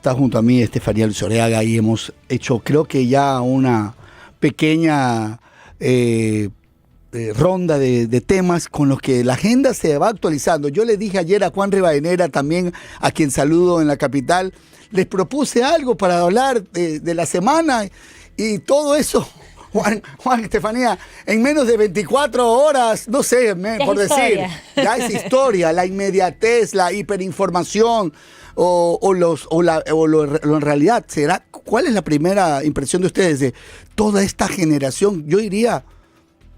está junto a mí Estefanía Lizarraga y hemos hecho, creo que ya una pequeña ronda de temas con los que la agenda se va actualizando. Yo le dije ayer a Juan Rivadeneira, también a quien saludo en la capital, les propuse algo para hablar de la semana y todo eso. Juan, Estefanía, en menos de 24 horas, no sé, por decir, ya es historia, la inmediatez, la hiperinformación lo en realidad será. ¿Cuál es la primera impresión de ustedes de toda esta generación? Yo diría,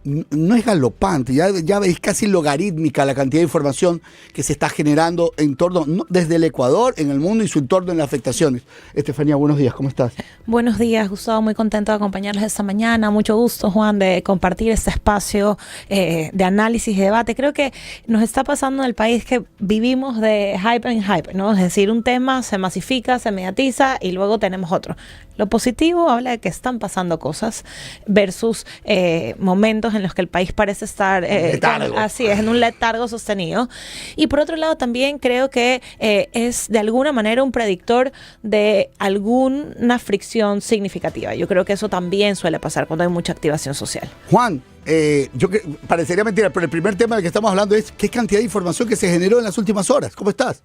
no es galopante, ya veis casi logarítmica la cantidad de información que se está generando en torno, desde el Ecuador, en el mundo y su entorno en las afectaciones. Estefanía, buenos días, ¿cómo estás? Buenos días, Gustavo, muy contento de acompañarlos esta mañana. Mucho gusto, Juan, de compartir este espacio de análisis y debate. Creo que nos está pasando en el país que vivimos de hype en hype, ¿no? Es decir, un tema se masifica, se mediatiza y luego tenemos otro. Lo positivo habla de que están pasando cosas versus momentos en los que el país parece estar así es, en un letargo sostenido. Y por otro lado también creo que es de alguna manera un predictor de alguna fricción significativa. Yo creo que eso también suele pasar cuando hay mucha activación social. Juan, parecería mentira, pero el primer tema del que estamos hablando es qué cantidad de información que se generó en las últimas horas. ¿Cómo estás?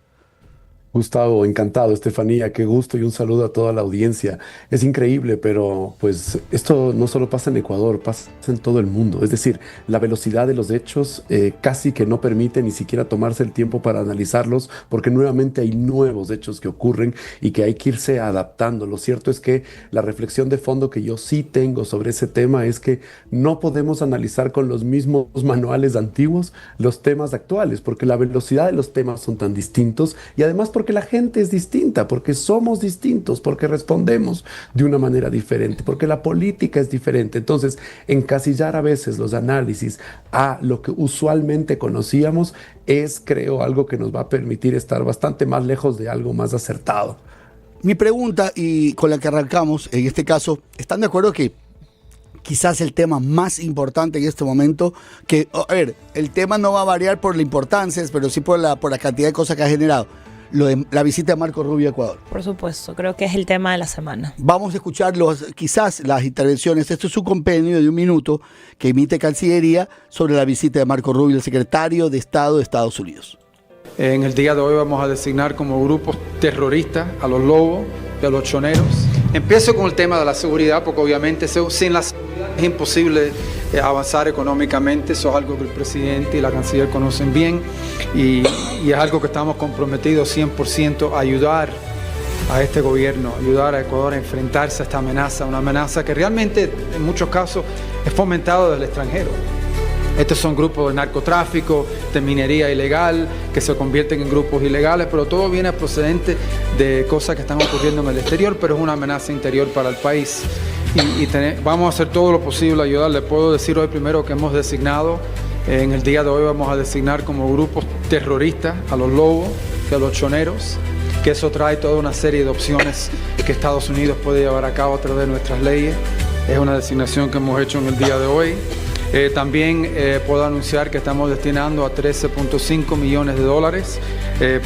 Gustavo, encantado, Estefanía, qué gusto y un saludo a toda la audiencia. Es increíble, pero pues esto no solo pasa en Ecuador, pasa en todo el mundo. Es decir, la velocidad de los hechos casi que no permite ni siquiera tomarse el tiempo para analizarlos, porque nuevamente hay nuevos hechos que ocurren y que hay que irse adaptando. Lo cierto es que la reflexión de fondo que yo sí tengo sobre ese tema es que no podemos analizar con los mismos manuales antiguos los temas actuales, porque la velocidad de los temas son tan distintos y además porque la gente es distinta, porque somos distintos, porque respondemos de una manera diferente, porque la política es diferente. Entonces, encasillar a veces los análisis a lo que usualmente conocíamos es, creo, algo que nos va a permitir estar bastante más lejos de algo más acertado. Mi pregunta, y con la que arrancamos, en este caso, ¿están de acuerdo que quizás el tema más importante en este momento, que, a ver, el tema no va a variar por la importancia, pero sí por la cantidad de cosas que ha generado? Lo de la visita de Marco Rubio a Ecuador. Por supuesto, creo que es el tema de la semana. Vamos a escuchar quizás las intervenciones. Esto es un compendio de 1 minuto que emite Cancillería sobre la visita de Marco Rubio, el secretario de Estado de Estados Unidos. En el día de hoy vamos a designar como grupos terroristas a los lobos y a los choneros. Empiezo con el tema de la seguridad, porque obviamente sin la seguridad es imposible avanzar económicamente. Eso es algo que el presidente y la canciller conocen bien y es algo que estamos comprometidos 100% a ayudar a este gobierno, ayudar a Ecuador a enfrentarse a esta amenaza, una amenaza que realmente en muchos casos es fomentada desde el extranjero. Estos son grupos de narcotráfico, de minería ilegal, que se convierten en grupos ilegales, pero todo viene procedente de cosas que están ocurriendo en el exterior, pero es una amenaza interior para el país. Vamos a hacer todo lo posible a ayudar. Le puedo decir hoy primero que hemos designado, en el día de hoy vamos a designar como grupos terroristas a los lobos y a los choneros, que eso trae toda una serie de opciones que Estados Unidos puede llevar a cabo a través de nuestras leyes. Es una designación que hemos hecho en el día de hoy. También puedo anunciar que estamos destinando a $13.5 millones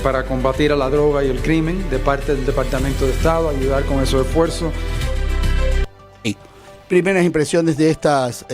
para combatir a la droga y el crimen de parte del Departamento de Estado, ayudar con esos esfuerzos. Primeras impresiones de estas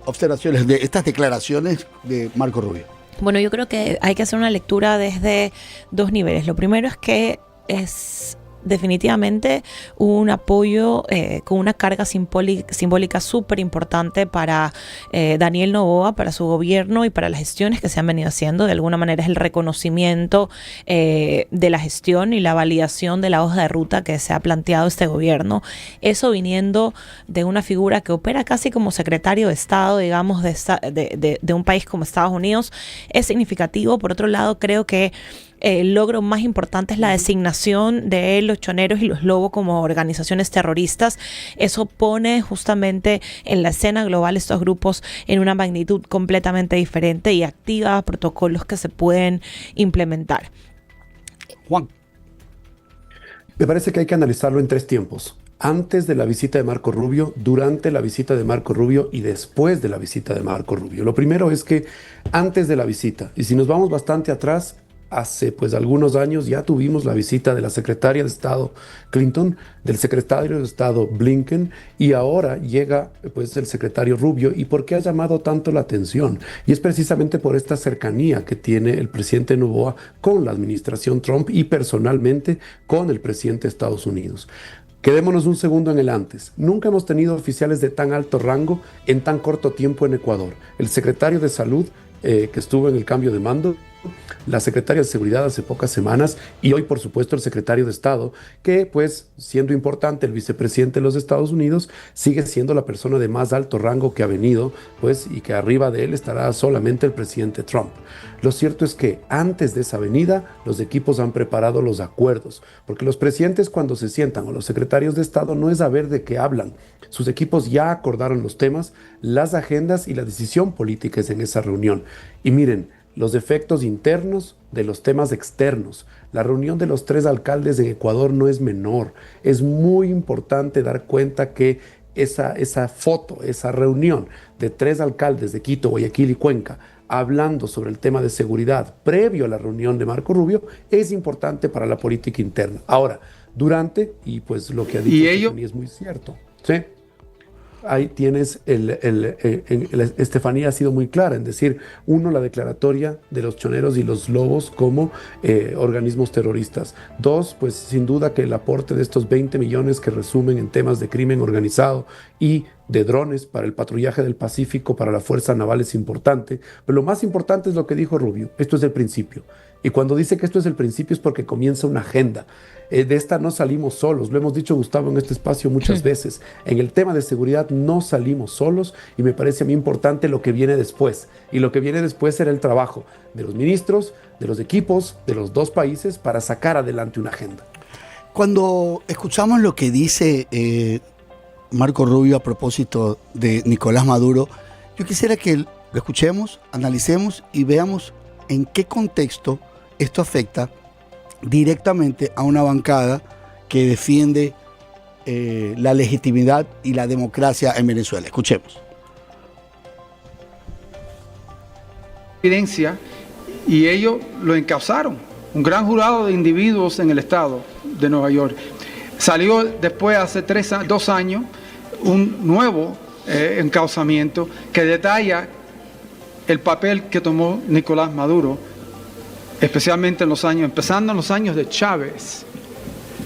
observaciones, de estas declaraciones de Marco Rubio. Bueno, yo creo que hay que hacer una lectura desde 2 niveles. Lo primero es que es definitivamente un apoyo con una carga simbólica súper importante para Daniel Noboa, para su gobierno y para las gestiones que se han venido haciendo. De alguna manera es el reconocimiento de la gestión y la validación de la hoja de ruta que se ha planteado este gobierno. Eso viniendo de una figura que opera casi como secretario de Estado, digamos, de un país como Estados Unidos, es significativo. Por otro lado, creo que el logro más importante es la designación de los choneros y los lobos como organizaciones terroristas. Eso pone justamente en la escena global estos grupos en una magnitud completamente diferente y activa protocolos que se pueden implementar. Juan. Me parece que hay que analizarlo en 3 tiempos. Antes de la visita de Marco Rubio, durante la visita de Marco Rubio y después de la visita de Marco Rubio. Lo primero es que antes de la visita, y si nos vamos bastante atrás, hace pues algunos años ya tuvimos la visita de la secretaria de Estado Clinton, del secretario de Estado Blinken, y ahora llega pues el secretario Rubio. ¿Y por qué ha llamado tanto la atención? Y es precisamente por esta cercanía que tiene el presidente Noboa con la administración Trump y personalmente con el presidente de Estados Unidos. Quedémonos un segundo en el antes. Nunca hemos tenido oficiales de tan alto rango en tan corto tiempo en Ecuador. El secretario de Salud, que estuvo en el cambio de mando, la secretaria de Seguridad hace pocas semanas y hoy, por supuesto, el secretario de Estado, que pues siendo importante el vicepresidente de los Estados Unidos, sigue siendo la persona de más alto rango que ha venido, pues, y que arriba de él estará solamente el presidente Trump. Lo cierto es que antes de esa venida, los equipos han preparado los acuerdos, porque los presidentes cuando se sientan o los secretarios de Estado no es a ver de qué hablan. Sus equipos ya acordaron los temas, las agendas y la decisión política es en esa reunión. Y miren, los efectos internos de los temas externos. La reunión de los 3 alcaldes en Ecuador no es menor. Es muy importante dar cuenta que esa foto, esa reunión de 3 alcaldes de Quito, Guayaquil y Cuenca hablando sobre el tema de seguridad previo a la reunión de Marco Rubio es importante para la política interna. Ahora, durante, y pues lo que ha dicho Estefanía es muy cierto, ¿sí? Ahí tienes, Estefanía ha sido muy clara en decir, uno, la declaratoria de los choneros y los lobos como organismos terroristas. 2, pues sin duda que el aporte de estos 20 millones que resumen en temas de crimen organizado y de drones para el patrullaje del Pacífico, para la Fuerza Naval es importante. Pero lo más importante es lo que dijo Rubio, esto es el principio. Y cuando dice que esto es el principio es porque comienza una agenda. De esta no salimos solos, lo hemos dicho Gustavo en este espacio muchas veces. En el tema de seguridad no salimos solos y me parece a mí importante lo que viene después. Y lo que viene después será el trabajo de los ministros, de los equipos, de los 2 países para sacar adelante una agenda. Cuando escuchamos lo que dice Marco Rubio a propósito de Nicolás Maduro, yo quisiera que lo escuchemos, analicemos y veamos en qué contexto esto afecta directamente a una bancada que defiende la legitimidad y la democracia en Venezuela. Escuchemos. Evidencia, y ellos lo encausaron. Un gran jurado de individuos en el estado de Nueva York. Salió después, hace 2 años, un nuevo encausamiento que detalla el papel que tomó Nicolás Maduro, especialmente empezando en los años de Chávez,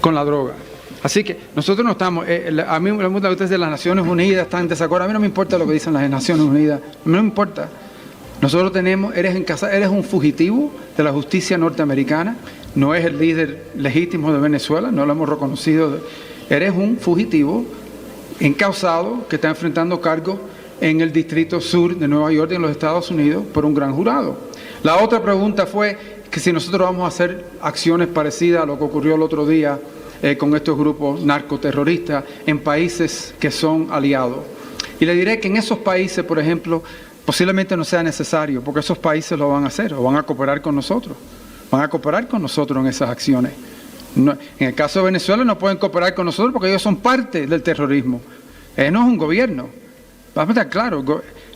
con la droga. Así que nosotros no estamos, a mí me preguntan ustedes de las Naciones Unidas, están en desacuerdo, a mí no me importa lo que dicen las Naciones Unidas, a mí no me importa. Nosotros eres un fugitivo de la justicia norteamericana, no es el líder legítimo de Venezuela, no lo hemos reconocido, eres un fugitivo encausado que está enfrentando cargos en el Distrito Sur de Nueva York, en los Estados Unidos, por un gran jurado. La otra pregunta fue que si nosotros vamos a hacer acciones parecidas a lo que ocurrió el otro día con estos grupos narcoterroristas en países que son aliados. Y le diré que en esos países, por ejemplo, posiblemente no sea necesario, porque esos países lo van a hacer o van a cooperar con nosotros. Van a cooperar con nosotros en esas acciones. No, en el caso de Venezuela no pueden cooperar con nosotros porque ellos son parte del terrorismo. No es un gobierno. Vamos a estar claros,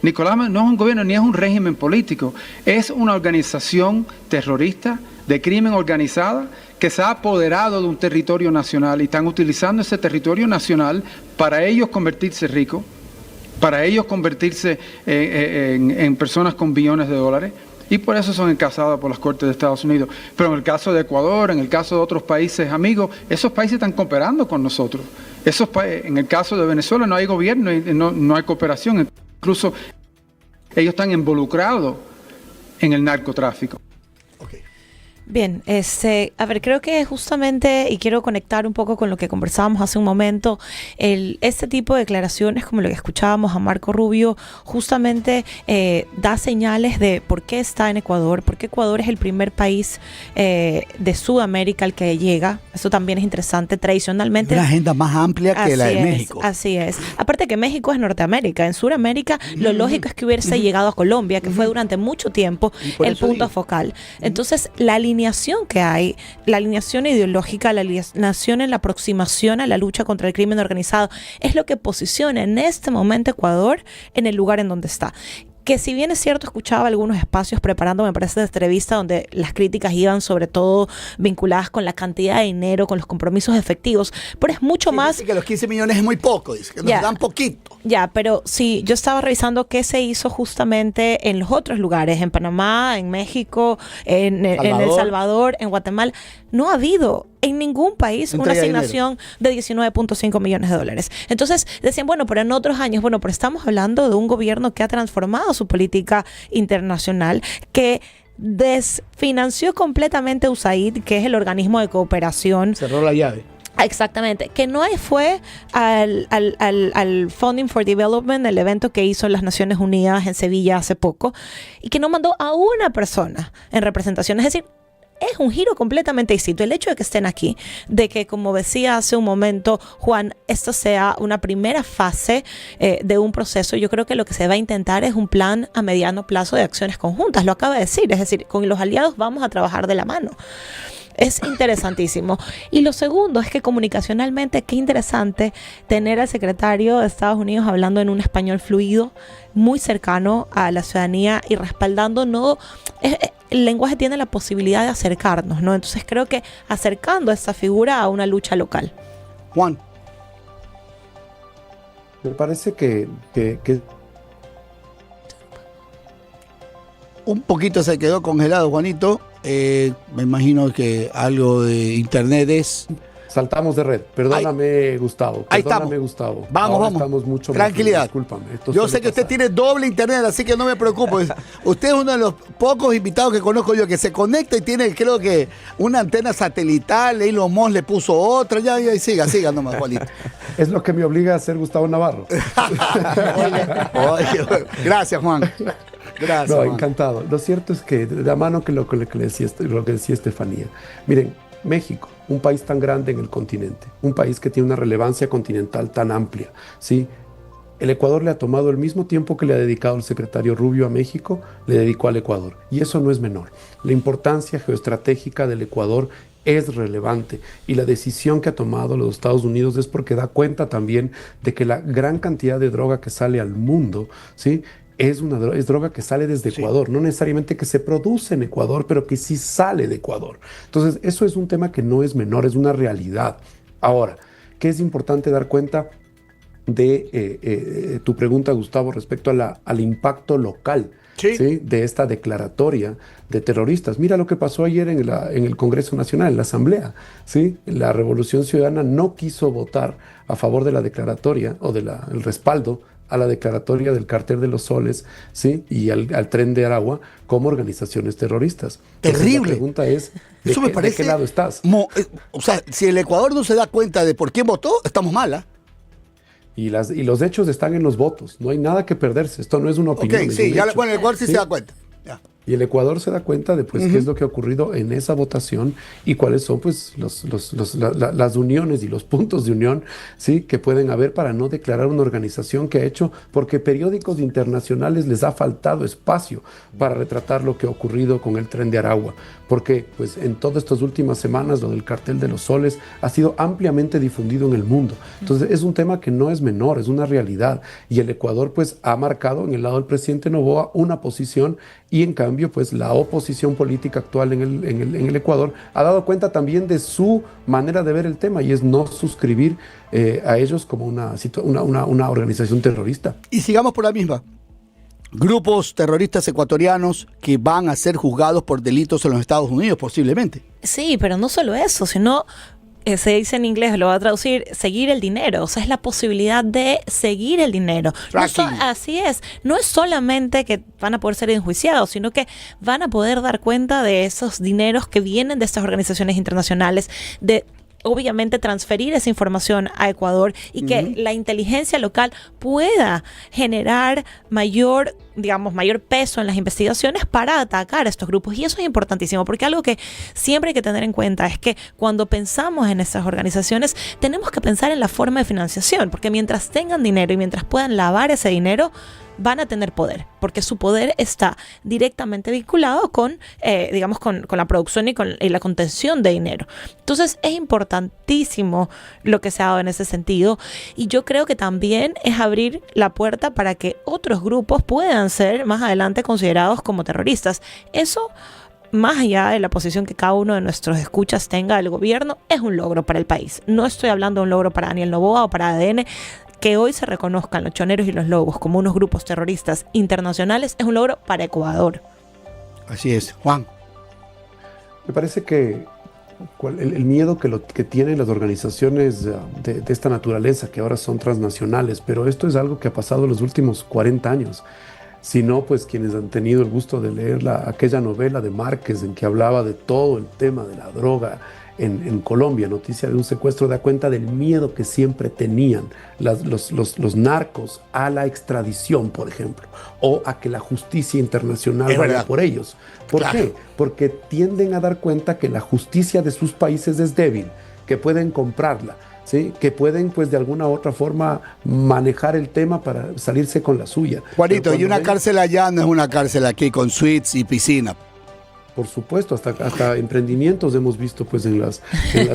Nicolás no es un gobierno ni es un régimen político, es una organización terrorista de crimen organizada que se ha apoderado de un territorio nacional y están utilizando ese territorio nacional para ellos convertirse ricos, para ellos convertirse en personas con billones de dólares, y por eso son encausados por las Cortes de Estados Unidos. Pero en el caso de Ecuador, en el caso de otros países amigos, esos países están cooperando con nosotros. En el caso de Venezuela no hay gobierno y no hay cooperación. Incluso ellos están involucrados en el narcotráfico. Bien, a ver, creo que justamente, y quiero conectar un poco con lo que conversábamos hace un momento, este tipo de declaraciones como lo que escuchábamos a Marco Rubio, justamente da señales de por qué está en Ecuador, porque Ecuador es el primer país de Sudamérica al que llega. Eso también es interesante. Tradicionalmente, una agenda más amplia que la de México. Así es. Aparte que México es Norteamérica. En Sudamérica lo lógico es que hubiese llegado a Colombia, que fue durante mucho tiempo el punto focal. Entonces, la alineación que hay, la alineación ideológica, la alineación en la aproximación a la lucha contra el crimen organizado, es lo que posiciona en este momento Ecuador en el lugar en donde está. que si bien es cierto, escuchaba algunos espacios preparando, me parece, de entrevista donde las críticas iban sobre todo vinculadas con la cantidad de dinero, con los compromisos efectivos, pero es mucho más... Dice que los 15 millones es muy poco, dice que nos dan poquito. Ya, pero sí, yo estaba revisando qué se hizo justamente en los otros lugares, en Panamá, en México, en El Salvador, en Guatemala. No ha habido en ningún país una asignación de 19.5 millones de dólares. Entonces decían, bueno, pero en otros años, bueno, pero estamos hablando de un gobierno que ha transformado su política internacional, que desfinanció completamente a USAID, que es el organismo de cooperación. Cerró la llave. Exactamente, que no fue al Funding for Development, el evento que hizo las Naciones Unidas en Sevilla hace poco, y que no mandó a una persona en representación. Es decir, es un giro completamente distinto. El hecho de que estén aquí, de que, como decía hace un momento Juan, esto sea una primera fase de un proceso, yo creo que lo que se va a intentar es un plan a mediano plazo de acciones conjuntas. Lo acaba de decir, es decir, con los aliados vamos a trabajar de la mano. Es interesantísimo. Y lo segundo es que comunicacionalmente, qué interesante tener al secretario de Estados Unidos hablando en un español fluido, muy cercano a la ciudadanía y respaldando, el lenguaje tiene la posibilidad de acercarnos, ¿no? Entonces creo que acercando a esa figura a una lucha local. Juan. Me parece que un poquito se quedó congelado, Juanito. Me imagino que algo de internet es... Saltamos de red. Perdóname, Gustavo. Ahí estamos. Perdóname, Gustavo. Vamos. Estamos mucho Tranquilidad. Discúlpame. Yo sé que usted tiene doble internet, así que no me preocupo. Usted es uno de los pocos invitados que conozco yo que se conecta y tiene, creo que, una antena satelital. Elon Musk le puso otra. Ya, siga nomás, Juanito. Es lo que me obliga a hacer Gustavo Navarro. Oye, gracias, Juan. Gracias. No, Juan. encantado. Lo cierto es que, de la mano que lo que decía Estefanía, miren, México, un país tan grande en el continente, un país que tiene una relevancia continental tan amplia, ¿sí? El Ecuador le ha tomado el mismo tiempo que le ha dedicado el secretario Rubio a México, le dedicó al Ecuador. Y eso no es menor. La importancia geoestratégica del Ecuador es relevante y la decisión que ha tomado los Estados Unidos es porque da cuenta también de que la gran cantidad de droga que sale al mundo, ¿sí?, es droga que sale desde Ecuador, no necesariamente que se produce en Ecuador, pero que sí sale de Ecuador. Entonces, eso es un tema que no es menor, es una realidad. Ahora, ¿qué es importante dar cuenta de tu pregunta, Gustavo, respecto al impacto local? ¿Sí? De esta declaratoria de terroristas? Mira lo que pasó ayer en el Congreso Nacional, en la Asamblea, ¿sí? La Revolución Ciudadana no quiso votar a favor de la declaratoria o del respaldo a la declaratoria del Cártel de los Soles, ¿sí?, y al Tren de Aragua como organizaciones terroristas. Terrible. Entonces, la pregunta es, ¿de qué lado estás? O sea, si el Ecuador no se da cuenta de por quién votó, estamos mal, ¿eh? Y los hechos están en los votos. No hay nada que perderse. Esto no es una opinión. Ok, sí, el Ecuador sí se da cuenta. Ya. Y el Ecuador se da cuenta de qué es lo que ha ocurrido en esa votación y cuáles son pues las uniones y los puntos de unión, ¿sí?, que pueden haber para no declarar una organización que ha hecho, porque periódicos internacionales les ha faltado espacio para retratar lo que ha ocurrido con el Tren de Aragua, porque pues en todas estas últimas semanas lo del Cartel de los Soles ha sido ampliamente difundido en el mundo. Entonces es un tema que no es menor, es una realidad, y el Ecuador pues ha marcado en el lado del presidente Noboa una posición, y en cambio pues la oposición política actual en el Ecuador ha dado cuenta también de su manera de ver el tema, y es no suscribir a ellos como una organización terrorista. Y sigamos por la misma. Grupos terroristas ecuatorianos que van a ser juzgados por delitos en los Estados Unidos, posiblemente. Sí, pero no solo eso, sino... se dice en inglés, lo voy a traducir, seguir el dinero. O sea, es la posibilidad de seguir el dinero. Así es. No es solamente que van a poder ser enjuiciados, sino que van a poder dar cuenta de esos dineros que vienen de estas organizaciones internacionales, de obviamente transferir esa información a Ecuador, y que la inteligencia local pueda generar mayor peso en las investigaciones para atacar a estos grupos. Y eso es importantísimo, porque algo que siempre hay que tener en cuenta es que cuando pensamos en estas organizaciones tenemos que pensar en la forma de financiación, porque mientras tengan dinero y mientras puedan lavar ese dinero, van a tener poder, porque su poder está directamente vinculado con la producción y la contención de dinero. Entonces es importantísimo lo que se ha dado en ese sentido, y yo creo que también es abrir la puerta para que otros grupos puedan podrían ser más adelante considerados como terroristas. Eso, más allá de la posición que cada uno de nuestros escuchas tenga del gobierno, es un logro para el país. No estoy hablando de un logro para Daniel Noboa o para ADN. Que hoy se reconozcan los choneros y los lobos como unos grupos terroristas internacionales es un logro para Ecuador. Así es. Juan. Me parece que el miedo que tienen las organizaciones de esta naturaleza, que ahora son transnacionales, pero esto es algo que ha pasado en los últimos 40 años. Si no, pues quienes han tenido el gusto de leer aquella novela de Márquez en que hablaba de todo el tema de la droga en Colombia, noticia de un secuestro, da cuenta del miedo que siempre tenían los narcos a la extradición, por ejemplo, o a que la justicia internacional vaya por ellos. ¿Por qué? Porque tienden a dar cuenta que la justicia de sus países es débil, que pueden comprarla, ¿sí? Que pueden, pues, de alguna u otra forma manejar el tema para salirse con la suya. Juanito, y una cárcel allá no es una cárcel aquí con suites y piscina. Por supuesto, hasta emprendimientos hemos visto pues en las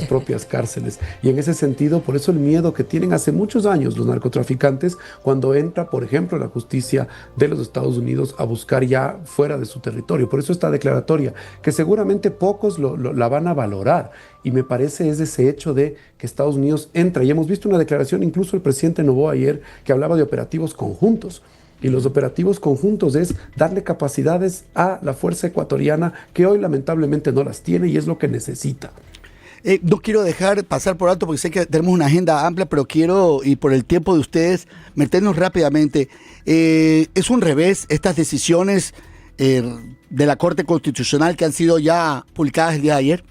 propias cárceles. Y en ese sentido, por eso el miedo que tienen hace muchos años los narcotraficantes cuando entra, por ejemplo, la justicia de los Estados Unidos a buscar ya fuera de su territorio. Por eso esta declaratoria, que seguramente pocos la van a valorar. Y me parece es ese hecho de que Estados Unidos entra. Y hemos visto una declaración, incluso el presidente Noboa ayer, que hablaba de operativos conjuntos. Y los operativos conjuntos es darle capacidades a la fuerza ecuatoriana que hoy lamentablemente no las tiene y es lo que necesita. No quiero dejar pasar por alto porque sé que tenemos una agenda amplia, pero quiero, y por el tiempo de ustedes, meternos rápidamente. Es un revés estas decisiones de la Corte Constitucional que han sido ya publicadas el día de ayer.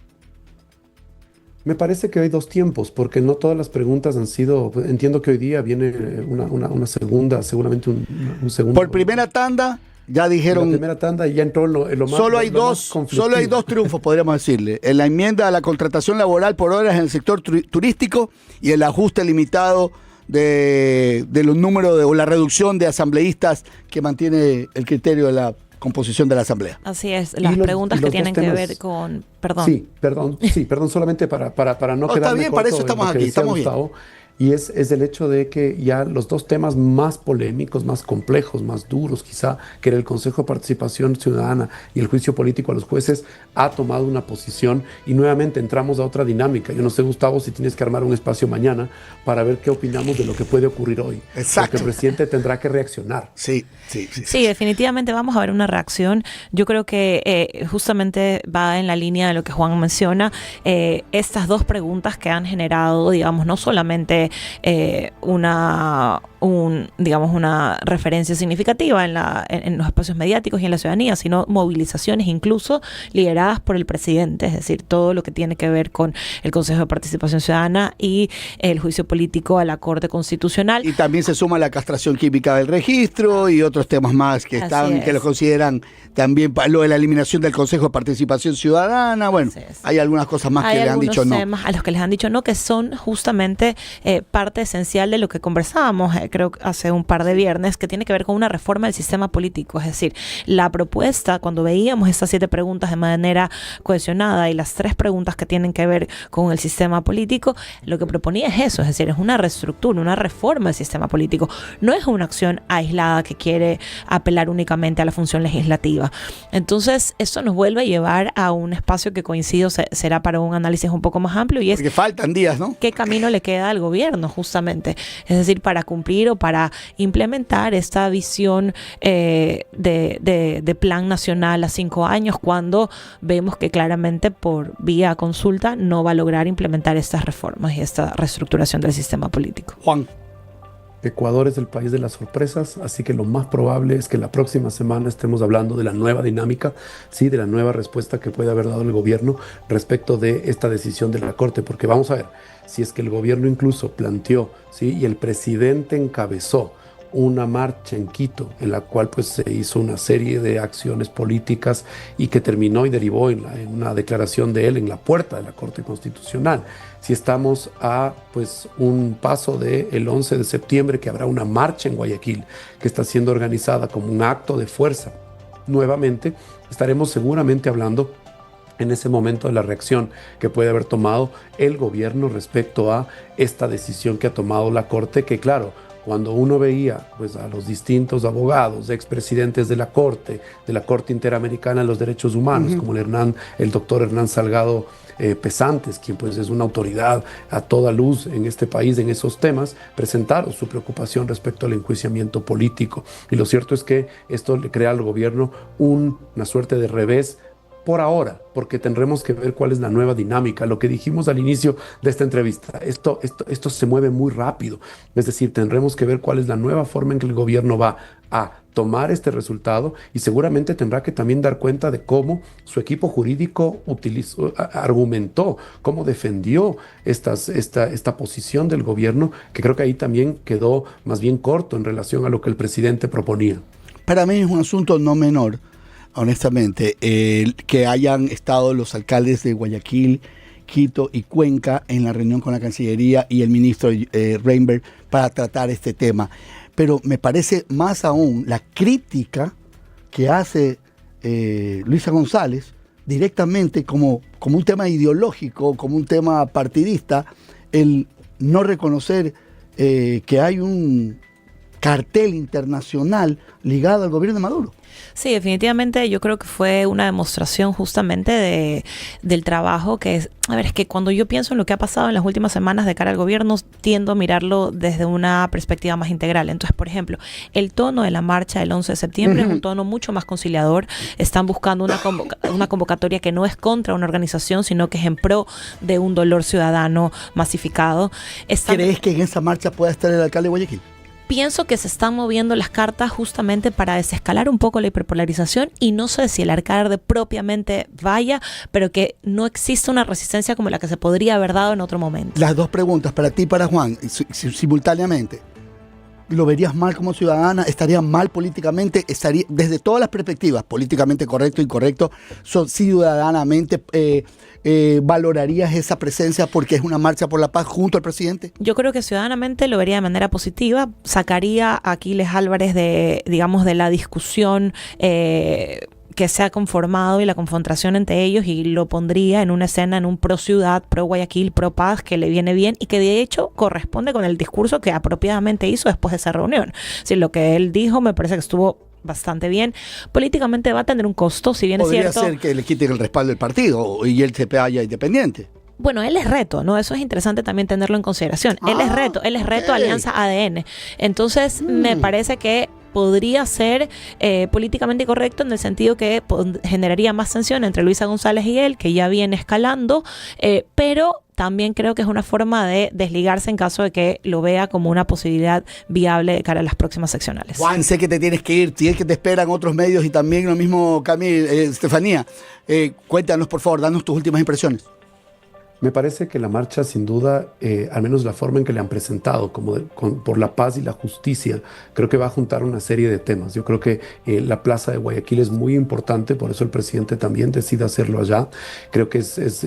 Me parece que hay dos tiempos, porque no todas las preguntas han sido. Entiendo que hoy día viene una segunda, seguramente un segundo. Por primera tanda, ya dijeron. La primera tanda y ya entró en lo más. Solo hay dos triunfos, podríamos decirle: en la enmienda a la contratación laboral por horas en el sector turístico y el ajuste limitado de los números o la reducción de asambleístas que mantiene el criterio de la composición de la Asamblea. Así es, las preguntas que tienen que ver con... Perdón, solamente para no quedarme está bien, corto para eso estamos aquí, estamos Gustavo, bien. Y es el hecho de que ya los dos temas más polémicos, más complejos, más duros quizá, que era el Consejo de Participación Ciudadana y el juicio político a los jueces, ha tomado una posición y nuevamente entramos a otra dinámica. Yo no sé, Gustavo, si tienes que armar un espacio mañana para ver qué opinamos de lo que puede ocurrir hoy. Exacto. Porque el presidente tendrá que reaccionar. Sí, definitivamente vamos a ver una reacción. Yo creo que justamente va en la línea de lo que Juan menciona. Estas dos preguntas que han generado, digamos, no solamente una referencia significativa en los espacios mediáticos y en la ciudadanía, sino movilizaciones incluso lideradas por el presidente, es decir, todo lo que tiene que ver con el Consejo de Participación Ciudadana y el juicio político a la Corte Constitucional. Y también se suma la castración química del registro y otros temas más que lo consideran también, lo de la eliminación del Consejo de Participación Ciudadana. Bueno, hay algunas cosas más que le han dicho no. Hay algunos temas a los que les han dicho no, que son justamente parte esencial de lo que conversábamos, creo que hace un par de viernes, que tiene que ver con una reforma del sistema político. Es decir, la propuesta, cuando veíamos estas 7 preguntas de manera cohesionada y las 3 preguntas que tienen que ver con el sistema político, lo que proponía es eso, es decir, es una reestructura, una reforma del sistema político. No es una acción aislada que quiere apelar únicamente a la función legislativa. Entonces, eso nos vuelve a llevar a un espacio que, coincido, será para un análisis un poco más amplio, y es porque faltan días, ¿no? ¿Qué camino le queda al gobierno justamente? Es decir, para cumplir o para implementar esta visión de plan nacional a 5 años, cuando vemos que claramente por vía consulta no va a lograr implementar estas reformas y esta reestructuración del sistema político. Juan. Ecuador es el país de las sorpresas, así que lo más probable es que la próxima semana estemos hablando de la nueva dinámica, sí, de la nueva respuesta que puede haber dado el gobierno respecto de esta decisión de la Corte, porque vamos a ver, si es que el gobierno incluso planteó, sí, y el presidente encabezó una marcha en Quito, en la cual pues se hizo una serie de acciones políticas y que terminó y derivó en una declaración de él en la puerta de la Corte Constitucional. Si estamos a pues un paso del 11 de septiembre, que habrá una marcha en Guayaquil, que está siendo organizada como un acto de fuerza, nuevamente estaremos seguramente hablando en ese momento de la reacción que puede haber tomado el gobierno respecto a esta decisión que ha tomado la Corte, que claro, cuando uno veía pues, a los distintos abogados, expresidentes de la Corte Interamericana de los Derechos Humanos, como el doctor Hernán Salgado Pesantes, quien pues es una autoridad a toda luz en este país en esos temas, presentaron su preocupación respecto al enjuiciamiento político. Y lo cierto es que esto le crea al gobierno una suerte de revés por ahora, porque tendremos que ver cuál es la nueva dinámica. Lo que dijimos al inicio de esta entrevista, esto se mueve muy rápido. Es decir, tendremos que ver cuál es la nueva forma en que el gobierno va a tomar este resultado y seguramente tendrá que también dar cuenta de cómo su equipo jurídico argumentó, cómo defendió esta posición del gobierno, que creo que ahí también quedó más bien corto en relación a lo que el presidente proponía. Para mí es un asunto no menor, honestamente, que hayan estado los alcaldes de Guayaquil, Quito y Cuenca en la reunión con la Cancillería y el ministro Reinberg para tratar este tema. Pero me parece más aún la crítica que hace Luisa González directamente como un tema ideológico, como un tema partidista, el no reconocer que hay un cartel internacional ligado al gobierno de Maduro. Sí, definitivamente yo creo que fue una demostración justamente del trabajo que es, es que cuando yo pienso en lo que ha pasado en las últimas semanas de cara al gobierno, tiendo a mirarlo desde una perspectiva más integral. Entonces, por ejemplo, el tono de la marcha del 11 de septiembre es un tono mucho más conciliador. Están buscando una convocatoria que no es contra una organización, sino que es en pro de un dolor ciudadano masificado. ¿Crees que en esa marcha pueda estar el alcalde de Guayaquil? Pienso que se están moviendo las cartas justamente para desescalar un poco la hiperpolarización y no sé si el alcalde propiamente vaya, pero que no exista una resistencia como la que se podría haber dado en otro momento. Las dos preguntas, para ti y para Juan, simultáneamente. ¿Lo verías mal como ciudadana? ¿Estaría mal políticamente? ¿Estaría desde todas las perspectivas, políticamente correcto, incorrecto, ciudadanamente valorarías esa presencia porque es una marcha por la paz junto al presidente? Yo creo que ciudadanamente lo vería de manera positiva. Sacaría a Aquiles Álvarez de la discusión que se ha conformado y la confrontación entre ellos y lo pondría en una escena, en un pro ciudad, pro Guayaquil, pro paz, que le viene bien y que de hecho corresponde con el discurso que apropiadamente hizo después de esa reunión. Si lo que él dijo me parece que estuvo bastante bien. Políticamente va a tener un costo, si bien es cierto. Podría ser que le quiten el respaldo del partido y él se vaya independiente. Bueno, él es reto, ¿no? Eso es interesante también tenerlo en consideración. Él es reto okay. Alianza ADN. Entonces, me parece que podría ser políticamente correcto en el sentido que generaría más tensión entre Luisa González y él, que ya viene escalando, pero también creo que es una forma de desligarse en caso de que lo vea como una posibilidad viable de cara a las próximas seccionales. Juan, sé que te tienes que ir, tienes que te esperan otros medios y también lo mismo Camil, Estefanía. Cuéntanos, por favor, danos tus últimas impresiones. Me parece que la marcha, sin duda, al menos la forma en que le han presentado, por la paz y la justicia, creo que va a juntar una serie de temas. Yo creo que la plaza de Guayaquil es muy importante, por eso el presidente también decide hacerlo allá. Creo que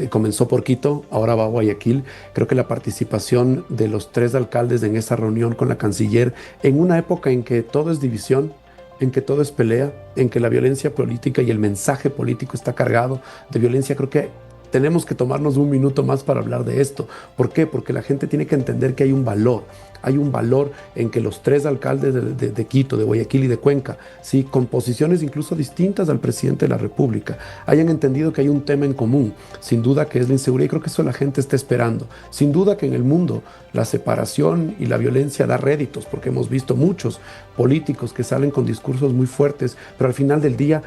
comenzó por Quito, ahora va a Guayaquil. Creo que la participación de los 3 alcaldes en esa reunión con la canciller, en una época en que todo es división, en que todo es pelea, en que la violencia política y el mensaje político está cargado de violencia, creo que tenemos que tomarnos un minuto más para hablar de esto. ¿Por qué? Porque la gente tiene que entender que hay un valor en que los 3 alcaldes de Quito, de Guayaquil y de Cuenca, ¿sí? Con posiciones incluso distintas al presidente de la República, hayan entendido que hay un tema en común, sin duda que es la inseguridad, y creo que eso la gente está esperando. Sin duda que en el mundo la separación y la violencia da réditos, porque hemos visto muchos políticos que salen con discursos muy fuertes, pero al final del día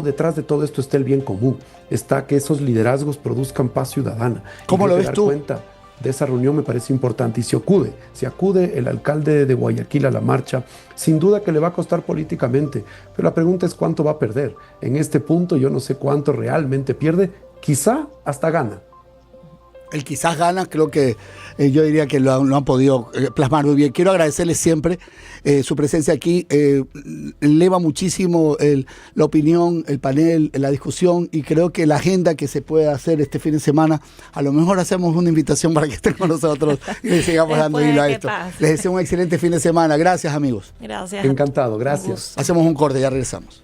detrás de todo esto está el bien común, está que esos liderazgos produzcan paz ciudadana. ¿Cómo lo ves tú? Cuenta de esa reunión me parece importante, y si acude el alcalde de Guayaquil a la marcha, sin duda que le va a costar políticamente, pero la pregunta es cuánto va a perder. En este punto yo no sé cuánto realmente pierde, quizá hasta gana. El quizás gana, creo que yo diría que lo han podido plasmar muy bien. Quiero agradecerles siempre su presencia aquí. Eleva muchísimo la opinión, el panel, la discusión, y creo que la agenda que se puede hacer este fin de semana, a lo mejor hacemos una invitación para que estén con nosotros y le sigamos dando hilo a esto. Les deseo un excelente fin de semana. Gracias, amigos. Gracias. Encantado, gracias. Hacemos un corte, ya regresamos.